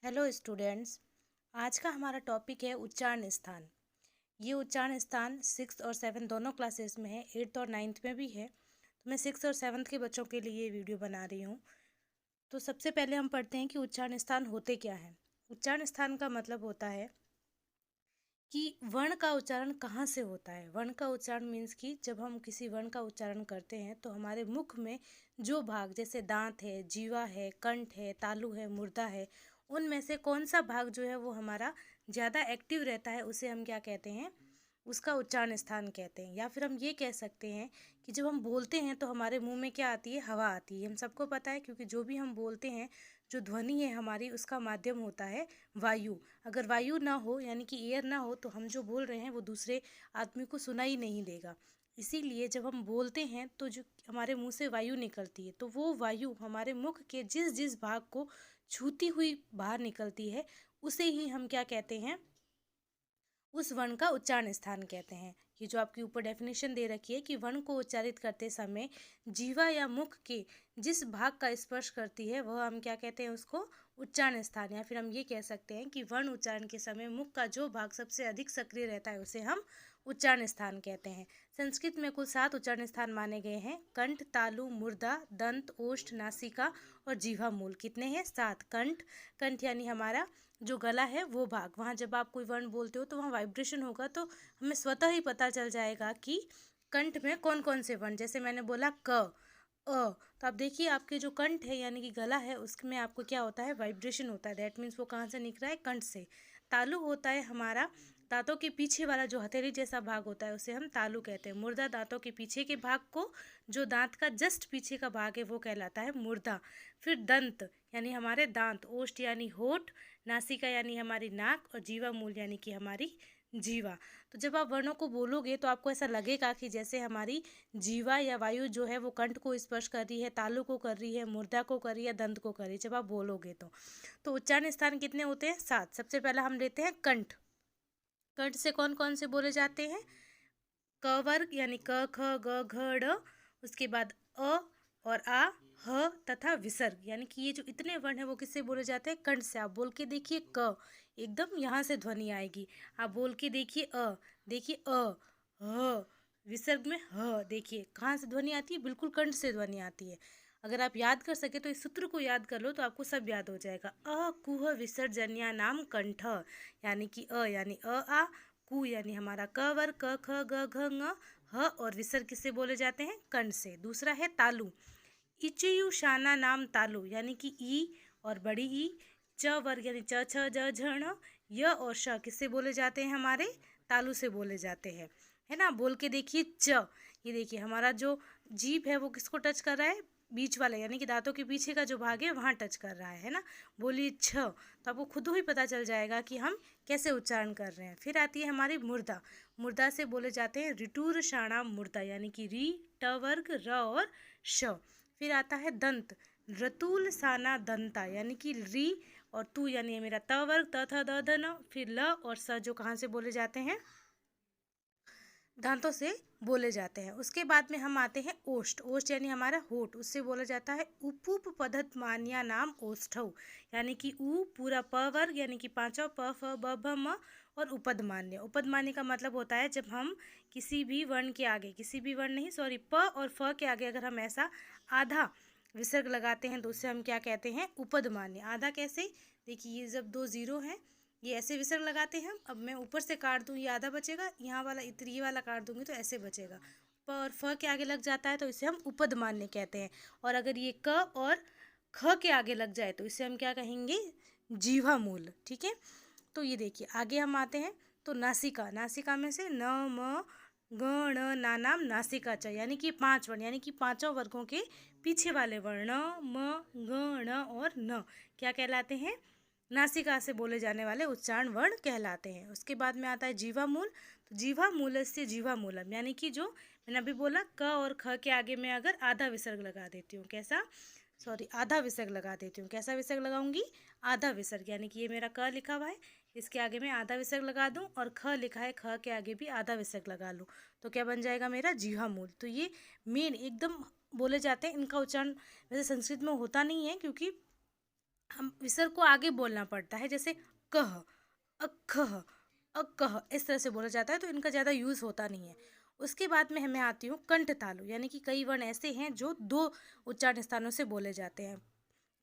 Hello students. आज का हमारा टॉपिक है उच्चारण स्थान। ये उच्चारण स्थान 6th और 7th दोनों क्लासेस में है, 8th और 9th में भी है। तो मैं 6th और 7th के बच्चों के लिए ये वीडियो बना रही हूँ। तो सबसे पहले हम पढ़ते हैं कि उच्चारण स्थान होते क्या हैं। उच्चारण स्थान का मतलब होता है कि वर्ण का उच्चारण कहाँ से होता है। वर्ण का उच्चारण मीन्स कि जब हम किसी वर्ण का उच्चारण करते हैं तो हमारे मुख में जो भाग, जैसे दांत है, जीवा है, कंठ है, तालु है, मुर्दा है, उनमें से कौन सा भाग जो है वो हमारा ज़्यादा एक्टिव रहता है, उसे हम क्या कहते हैं, उसका उच्चारण स्थान कहते हैं। या फिर हम ये कह सकते हैं कि जब हम बोलते हैं तो हमारे मुंह में क्या आती है, हवा आती है। हम सबको पता है, क्योंकि जो भी हम बोलते हैं, जो ध्वनि है हमारी, उसका माध्यम होता है वायु। अगर वायु ना हो, यानी कि एयर ना हो, तो हम जो बोल रहे हैं वो दूसरे आदमी को सुनाई नहीं देगा। इसीलिए जब हम बोलते हैं तो जो हमारे मुंह से वायु निकलती है, तो वो वायु हमारे मुख के जिस जिस भाग को छूती हुई बाहर निकलती है, उसे ही हम क्या कहते हैं, उस वर्ण का उच्चारण स्थान कहते हैं। ये जो आपके ऊपर डेफिनेशन दे रखी है कि वर्ण को उच्चारित करते समय जीवा या मुख के जिस भाग का स्पर्श करती है वह हम क्या कहते हैं, उसको उच्चारण स्थान। या फिर हम ये कह सकते हैं कि वर्ण उच्चारण के समय मुख का जो भाग सबसे अधिक सक्रिय रहता है उसे हम उच्चारण स्थान कहते हैं। संस्कृत में कुल 7 उच्चारण स्थान माने गए हैं: कंठ, तालु, मुर्दा, दंत, ओष्ठ, नासिका और जीवा मूल। कितने हैं? 7। कंठ, कंठ यानी हमारा जो गला है वो भाग, वहाँ जब आप कोई वर्ण बोलते हो तो वहाँ वाइब्रेशन होगा, तो हमें स्वतः ही पता चल जाएगा कि कंठ में कौन कौन से वर्ण। जैसे मैंने बोला क, अ, तो आप देखिए आपके जो कंठ है यानी कि गला है, उसमें आपको क्या होता है, वाइब्रेशन होता है। दैट मीन्स वो कहाँ से निकला है, कंठ से। तालु होता है हमारा दांतों के पीछे वाला जो हथेली जैसा भाग होता है, उसे हम तालु कहते हैं। मुर्दा दांतों के पीछे के भाग को, जो दांत का जस्ट पीछे का भाग है, वो कहलाता है मुर्दा। फिर दंत यानी हमारे दांत, ओष्ठ यानी होठ, नासिका यानी हमारी नाक और जीवा मूल यानी कि हमारी जीवा। तो जब आप वर्णों को बोलोगे तो आपको ऐसा लगेगा कि जैसे हमारी जीवा या वायु जो है वो कंठ को स्पर्श कर रही है, तालु को कर रही है, मुर्दा को कर रही है, दंत को कर रही है, जब आप बोलोगे तो उच्चारण स्थान कितने होते हैं? 7। सबसे पहला हम लेते हैं कंठ। कंठ से कौन कौन से बोले जाते हैं? क वर्ग यानी क, ख, ग, घ, ड़। उसके बाद अ और आ, ह तथा विसर्ग, यानी कि ये जो इतने वर्ण है वो किससे बोले जाते हैं? कंठ से। आप बोल के देखिए क, एकदम यहाँ से ध्वनि आएगी। आप बोल के देखिए अ, देखिए अ, ह, विसर्ग में ह, देखिए कहाँ से ध्वनि आती है, बिल्कुल कंठ से ध्वनि आती है। अगर आप याद कर सके तो इस सूत्र को याद कर लो तो आपको सब याद हो जाएगा। अ कुह विसर्जन्या नाम कंठ, यानी कि अ यानी आ, कु यानी हमारा क वर्ग, क, ख, ग, घ, ङ, ह और विसर्ग किससे बोले जाते हैं? कंठ से। दूसरा है तालु। इचयु शाना नाम तालु, यानी कि ई और बड़ी ई, च वर्ग यानी च, छ, ज, झ, ण, य और श किससे बोले जाते हैं? हमारे तालु से बोले जाते हैं, है ना। बोल के देखिए च। ये देखिए हमारा जो जीभ है वो किसको टच कर रहा है? बीच वाला, यानी कि दांतों के पीछे का जो भाग है वहाँ टच कर रहा है ना। बोलिए छ, तो आपको खुद ही पता चल जाएगा कि हम कैसे उच्चारण कर रहे हैं। फिर आती है हमारी मुर्दा। मुर्दा से बोले जाते हैं रिटूर शाणाम मुर्दा, यानी कि री, ट वर्ग, र और श। फिर आता है दंत। रतुल साना दंता, यानी कि री और तू यानी मेरा त वर्ग, त, थ, द, ध, न। फिर ल और स जो कहाँ से बोले जाते हैं? दांतों से बोले जाते हैं। उसके बाद में हम आते हैं ओष्ठ। ओष्ठ यानी हमारा होठ, उससे बोला जाता है उपुप पदत मान्या नाम ओष्ठौ, यानी कि उ पूरा प वर्ग यानी कि पांचों प, फ, ब, भ, म और उपदमान्य। उपदमान्य का मतलब होता है जब हम किसी भी वर्ण के आगे, किसी भी वर्ण नहीं, सॉरी, प और फ के आगे अगर हम ऐसा आधा विसर्ग लगाते हैं तो उसे हम क्या कहते हैं? उपदमान्य। आधा कैसे? देखिए ये जब 2 जीरो हैं, ये ऐसे विसर्ग लगाते हैं। अब मैं ऊपर से काट दूँ, ये आधा बचेगा, यहाँ वाला ये वाला काट दूंगी तो ऐसे बचेगा। प और फ के आगे लग जाता है तो इसे हम उपदमान्य कहते हैं। और अगर ये क और ख के आगे लग जाए तो इसे हम क्या कहेंगे? जीवा मूल। ठीक है, तो ये देखिए आगे हम आते हैं तो नासिका। नासिका में से न, म, ग, ण, ना नाम नासिका च, यानी कि 5 वर्ण, यानी कि पांचों वर्गों के पीछे वाले वर्ण म, ग, ण और न क्या कहलाते हैं? नासिका से बोले जाने वाले उच्चारण वर्ण कहलाते हैं। उसके बाद में आता है जीवा मूल। तो जीवा मूल से जीवा मूलम, यानी कि जो मैंने अभी बोला क और ख के आगे मैं अगर आधा विसर्ग लगा देती हूँ, कैसा, सॉरी, आधा विसर्ग लगा देती हूँ। कैसा विसर्ग लगाऊंगी? आधा विसर्ग, यानी कि ये मेरा क लिखा हुआ है, इसके आगे मैं आधा विसर्ग लगा दूं, और ख लिखा है, ख के आगे भी आधा विसर्ग लगा लूँ, तो क्या बन जाएगा मेरा? जीवा मूल। तो ये मेन एकदम बोले जाते हैं, इनका उच्चारण वैसे संस्कृत में होता नहीं है, क्योंकि हम विसर्ग को आगे बोलना पड़ता है, जैसे कह, अखह, अकह, इस तरह से बोला जाता है, तो इनका ज़्यादा यूज़ होता नहीं है। उसके बाद में मैं आती हूँ कंठ तालु, यानी कि कई वर्ण ऐसे हैं जो दो उच्चारण स्थानों से बोले जाते हैं।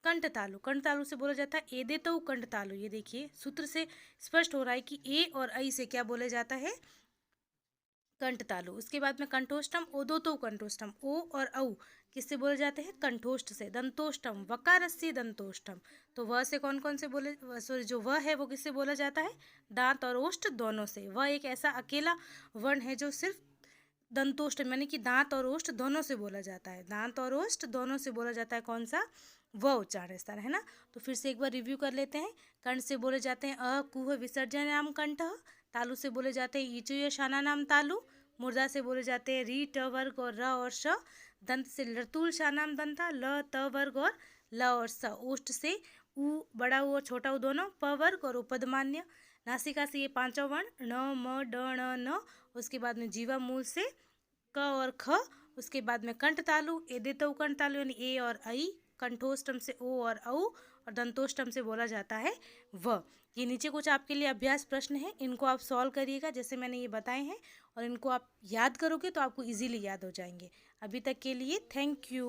कंठ तालु, कंठ तालु से बोला जाता है एदे तो कंठ तालु। ये देखिए सूत्र से स्पष्ट हो रहा है कि ए और ऐ से क्या बोले जाता है, कंठ तालु। उसके बाद में कंठोष्टम, ओदो तो कंठोष्टम, ओ और औ किससे बोले जाते हैं, कंठोष्ट से। दंतोष्टम, वकारस्य दंतोष्टम, तो वह से कौन कौन से बोले, सॉरी जो वह है वो किससे बोला जाता है, दांत और ओष्ठ दोनों से। वह एक ऐसा अकेला वर्ण है जो सिर्फ दंतोष्ट यानी कि दांत और ओष्ठ दोनों से बोला जाता है, दांत और ओष्ठ दोनों से बोला जाता है। कौन सा, वह उच्चारण स्थान है ना। तो फिर से एक बार रिव्यू कर लेते हैं। कंठ से बोले जाते हैं अ कुह विसर्जन नाम कंठ, तालु से बोले जाते हैं ईचु या शाना नाम तालु, मुर्दा से बोले जाते हैं री ट वर्ग और र और श, दंत से लतुल शा नाम दंता, ल त वर्ग और ल और स, ओष्ठ से उ बड़ा उ और छोटा उ दोनों, प वर्ग और उपदमान्य, नासिका से ये पांचों वर्ण न म ड ण न, उसके बाद में जीवा मूल से क और ख, उसके बाद में कंठ तालु, एदेतो कंठ तालु यानी ए और ऐ, कंठोष्टम से ओ और औ, और दंतोष्टम से बोला जाता है व। ये नीचे कुछ आपके लिए अभ्यास प्रश्न हैं, इनको आप सॉल्व करिएगा जैसे मैंने ये बताए हैं, और इनको आप याद करोगे तो आपको इजीली याद हो जाएंगे। अभी तक के लिए थैंक यू।